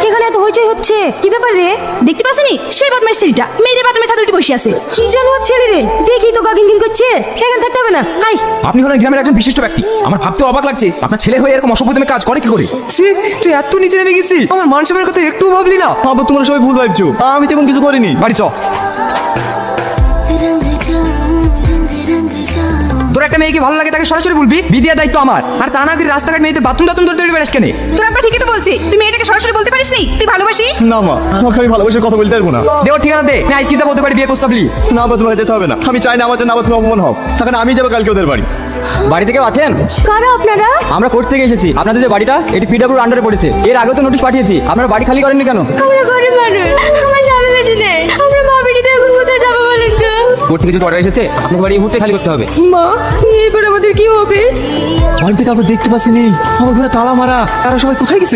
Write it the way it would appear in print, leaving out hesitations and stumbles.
এখানে এত হইচই হচ্ছে, কি ব্যাপার রে? দেখতে পাসনি সেই বদমাইশ ছেলেটা মেয়েদের বাথরুমে ছাদে উঠে বসে আছে? কি জানো ছেলে রে, দেখি তো গাগিন করছে। এখানে থাকতে হবে না, আই। আপনি হলেন গ্রামের একজন বিশিষ্ট ব্যক্তি, আমার ভাবতে অবাক লাগছে আপনার ছেলে হয়ে এরকম অসভ্যতমে কাজ করে কি করে? তুই এত নিচে নেমে গেছিস, আমার মান সম্মানের কথা একটু ভাবলি না? বাবা তোমরা সবাই ভুল ভাবছো, আমি তেমন কিছু করিনি। বাড়ি চ। তোর একটা মেয়েকে ভালো লাগে তাকে সরাসরি বলবি, বিদিয়া দায়িত্ব আমার। আর তা না করে রাস্তাঘাট মেয়েদের বাথরুম ধরে বেড়াস কেন? তোর আব্বা ঠিকই তো বলছি, তুই মেয়েটাকে সরাসরি বলতে পারিস নি তুই ভালোবাসিস? না মা, তোমাকে আমি ভালোবাসার কথা বলতে পারবো না। দেওয়ার ঠিকানা দে, আমি আজকে যাবো ওদের বাড়ি বিয়ে প্রস্তাব নিয়ে। না বা তোমাকে যেতে হবে না, আমি চাই না আমার জন্য আবার তুমি অপমান হও। তখন আমি যাবো কালকে ওদের বাড়ি। বাড়ি থেকে আছেন? কারা আপনারা? আমরা কোর্ট থেকে এসেছি। আপনাদের যে বাড়িটা এটি পিডব্লিউর আন্ডারে পড়েছে, এর আগে তো নোটিশ পাঠিয়েছি। আপনারা বাড়ি খালি করেননি কেন? আমরা গরিব মানুষ, আমার স্বামী বেঁচে নেই, আমরা মা বেটিতে এখন কোথায় যাবো বলেন তো? কোর্ট থেকে যে অর্ডার এসেছে আপনাকে বাড়ি এই মুহূর্তে খালি করতে হবে। মা, এবার আমাদের কি হবে? বাড়ি থেকে আবার দেখতে পাচ্ছি, আমার ঘরে তালা মারা, তারা সবাই কোথায় গেছে?